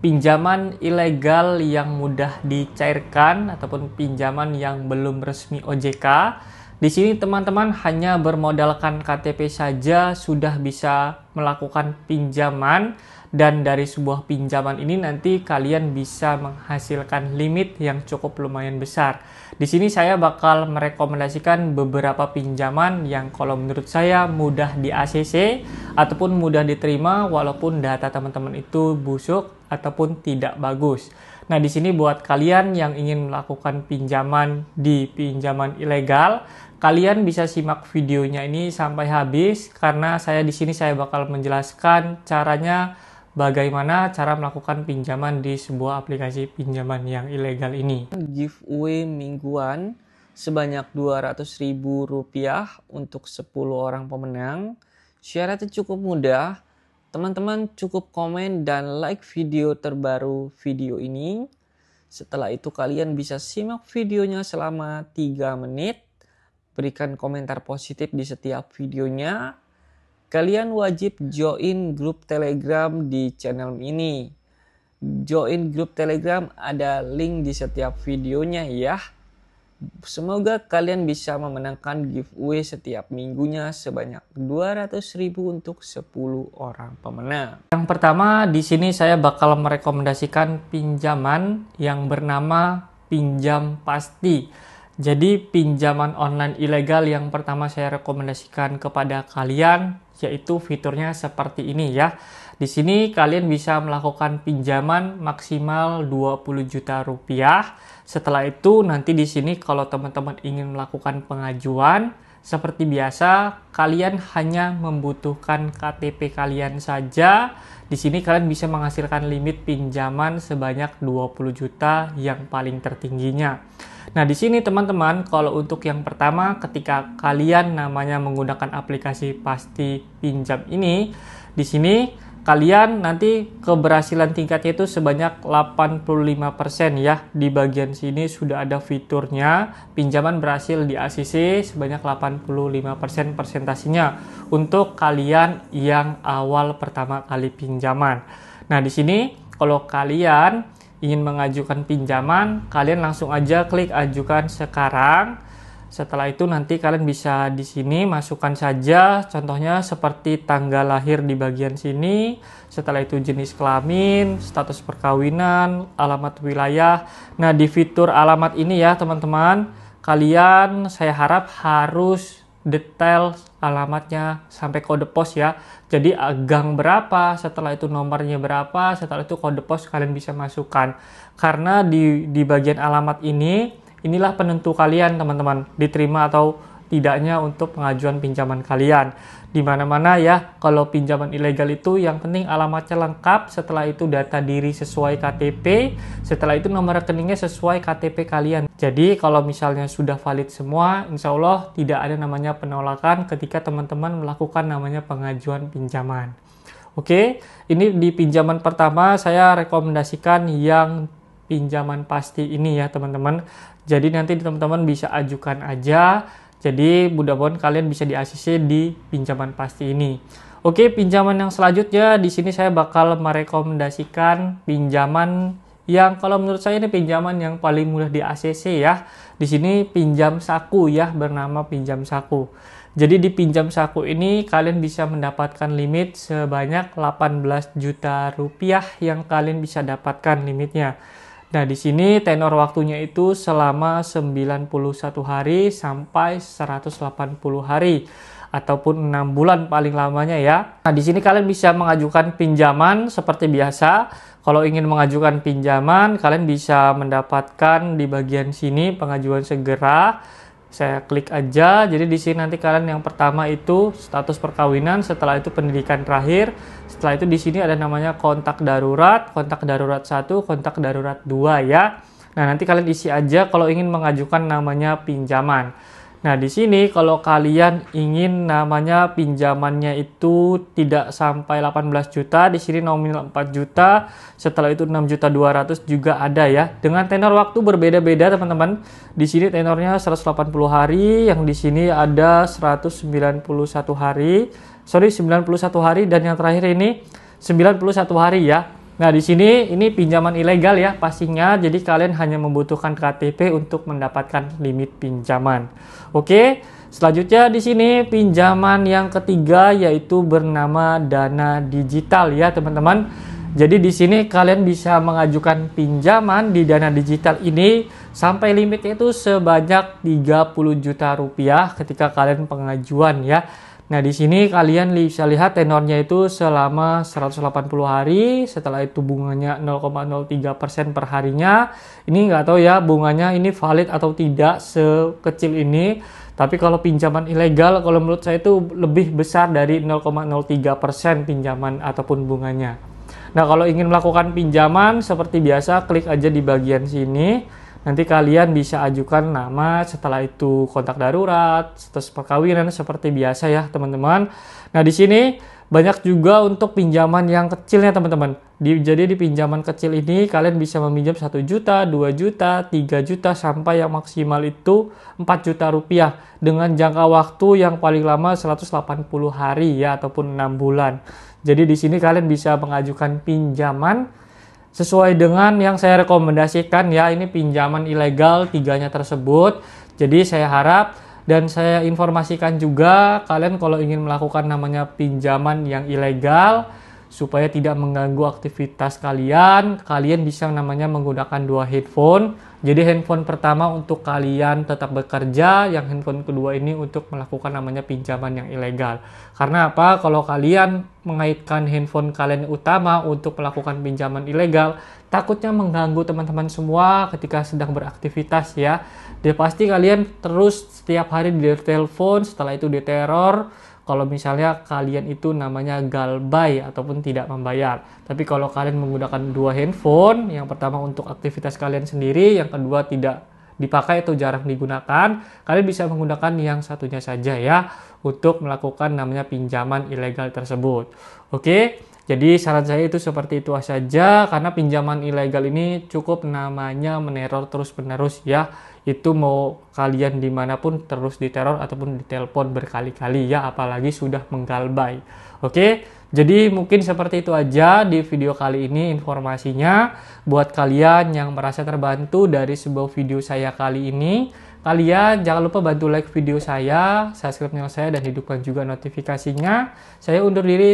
Pinjaman ilegal yang mudah dicairkan ataupun pinjaman yang belum resmi OJK. Di sini teman-teman hanya bermodalkan KTP saja sudah bisa melakukan pinjaman, dan dari sebuah pinjaman ini nanti kalian bisa menghasilkan limit yang cukup lumayan besar. Di sini saya bakal merekomendasikan beberapa pinjaman yang kalau menurut saya mudah di ACC ataupun mudah diterima walaupun data teman-teman itu busuk ataupun tidak bagus. Nah, di sini buat kalian yang ingin melakukan pinjaman di pinjaman ilegal, kalian bisa simak videonya ini sampai habis karena di sini saya bakal menjelaskan caranya bagaimana cara melakukan pinjaman di sebuah aplikasi pinjaman yang ilegal ini. Giveaway mingguan sebanyak Rp200.000 untuk 10 orang pemenang. Syaratnya cukup mudah. Teman-teman cukup komen dan like video terbaru video ini. Setelah itu kalian bisa simak videonya selama 3 menit. Berikan komentar positif di setiap videonya. Kalian wajib join grup Telegram di channel ini. Join grup Telegram ada link di setiap videonya ya. Semoga kalian bisa memenangkan giveaway setiap minggunya sebanyak Rp200.000 untuk 10 orang pemenang. Yang pertama di sini saya bakal merekomendasikan pinjaman yang bernama Pinjam Pasti. Jadi pinjaman online ilegal yang pertama saya rekomendasikan kepada kalian yaitu fiturnya seperti ini ya. Di sini kalian bisa melakukan pinjaman maksimal Rp20 juta. Setelah itu nanti di sini kalau teman-teman ingin melakukan pengajuan seperti biasa, kalian hanya membutuhkan KTP kalian saja. Di sini kalian bisa menghasilkan limit pinjaman sebanyak 20 juta yang paling tertingginya. Nah, di sini teman-teman, kalau untuk yang pertama ketika kalian namanya menggunakan aplikasi Pasti Pinjam ini, di sini kalian nanti keberhasilan tingkatnya itu sebanyak 85% ya. Di bagian sini sudah ada fiturnya pinjaman berhasil di ACC sebanyak 85% persentasinya untuk kalian yang awal pertama kali pinjaman. Nah, di sini kalau kalian ingin mengajukan pinjaman, kalian langsung aja klik ajukan sekarang. Setelah itu nanti kalian bisa di sini masukkan saja contohnya seperti tanggal lahir di bagian sini, setelah itu jenis kelamin, status perkawinan, alamat wilayah. Nah, di fitur alamat ini ya teman-teman, kalian saya harap harus detail alamatnya sampai kode pos ya. Jadi gang berapa, setelah itu nomornya berapa, setelah itu kode pos kalian bisa masukkan. Karena di bagian alamat ini, inilah penentu kalian teman-teman, diterima atau tidaknya untuk pengajuan pinjaman kalian. Di mana-mana ya, kalau pinjaman ilegal itu yang penting alamatnya lengkap, setelah itu data diri sesuai KTP, setelah itu nomor rekeningnya sesuai KTP kalian. Jadi kalau misalnya sudah valid semua, insya Allah tidak ada namanya penolakan ketika teman-teman melakukan namanya pengajuan pinjaman. Oke, ini di pinjaman pertama saya rekomendasikan yang pinjaman pasti ini ya teman-teman. Jadi nanti teman-teman bisa ajukan aja. Jadi mudah-mudahan kalian bisa di ACC di pinjaman pasti ini. Oke, pinjaman yang selanjutnya di sini saya bakal merekomendasikan pinjaman yang kalau menurut saya ini pinjaman yang paling mudah di ACC ya. Di sini pinjam saku ya, bernama pinjam saku. Jadi di pinjam saku ini kalian bisa mendapatkan limit sebanyak Rp18 juta yang kalian bisa dapatkan limitnya. Nah, di sini tenor waktunya itu selama 91 hari sampai 180 hari ataupun 6 bulan paling lamanya ya. Nah, di sini kalian bisa mengajukan pinjaman seperti biasa. Kalau ingin mengajukan pinjaman, kalian bisa mendapatkan di bagian sini pengajuan segera. Saya klik aja. Jadi di sini nanti kalian yang pertama itu status perkawinan, setelah itu pendidikan terakhir. Setelah itu di sini ada namanya kontak darurat 1, kontak darurat 2 ya. Nah, nanti kalian isi aja kalau ingin mengajukan namanya pinjaman. Nah, di sini kalau kalian ingin namanya pinjamannya itu tidak sampai 18 juta, di sini nominal 4 juta, setelah itu 6.200.000 juga ada ya. Dengan tenor waktu berbeda-beda teman-teman. Di sini tenornya 180 hari, yang di sini ada 91 hari. Sorry, 91 hari dan yang terakhir ini 91 hari ya. Nah, di sini ini pinjaman ilegal ya pastinya. Jadi kalian hanya membutuhkan KTP untuk mendapatkan limit pinjaman. Oke, selanjutnya di sini pinjaman yang ketiga yaitu bernama dana digital ya, teman-teman. Jadi di sini kalian bisa mengajukan pinjaman di dana digital ini sampai limitnya itu sebanyak 30 juta rupiah ketika kalian pengajuan ya. Nah, di sini kalian bisa lihat tenornya itu selama 180 hari, setelah itu bunganya 0,03% per harinya. Ini nggak tahu ya bunganya ini valid atau tidak sekecil ini. Tapi kalau pinjaman ilegal, kalau menurut saya itu lebih besar dari 0,03% pinjaman ataupun bunganya. Nah, kalau ingin melakukan pinjaman seperti biasa, klik aja di bagian sini. Nanti kalian bisa ajukan nama, setelah itu kontak darurat, status perkawinan seperti biasa ya, teman-teman. Nah, di sini banyak juga untuk pinjaman yang kecilnya, teman-teman. Jadi di pinjaman kecil ini kalian bisa meminjam 1 juta, 2 juta, 3 juta sampai yang maksimal itu 4 juta rupiah dengan jangka waktu yang paling lama 180 hari ya ataupun 6 bulan. Jadi di sini kalian bisa mengajukan pinjaman sesuai dengan yang saya rekomendasikan ya. Ini pinjaman ilegal tiganya tersebut. Jadi saya harap dan saya informasikan juga kalian kalau ingin melakukan namanya pinjaman yang ilegal supaya tidak mengganggu aktivitas kalian, kalian bisa namanya menggunakan dua handphone. Jadi handphone pertama untuk kalian tetap bekerja, yang handphone kedua ini untuk melakukan namanya pinjaman yang ilegal. Karena apa? Kalau kalian mengaitkan handphone kalian utama untuk melakukan pinjaman ilegal, takutnya mengganggu teman-teman semua ketika sedang beraktivitas ya. Dia pasti kalian terus setiap hari ditelepon, setelah itu diteror. Kalau misalnya kalian itu namanya galbay ataupun tidak membayar. Tapi kalau kalian menggunakan dua handphone, yang pertama untuk aktivitas kalian sendiri, yang kedua tidak dipakai atau jarang digunakan, kalian bisa menggunakan yang satunya saja ya untuk melakukan namanya pinjaman ilegal tersebut. Oke, jadi saran saya itu seperti itu saja karena pinjaman ilegal ini cukup namanya meneror terus-menerus ya. Itu mau kalian dimanapun terus diteror ataupun ditelepon berkali-kali ya, apalagi sudah menggalbay. Oke, jadi mungkin seperti itu aja di video kali ini informasinya. Buat kalian yang merasa terbantu dari sebuah video saya kali ini, kalian jangan lupa bantu like video saya, subscribe channel saya, dan hidupkan juga notifikasinya. Saya undur diri.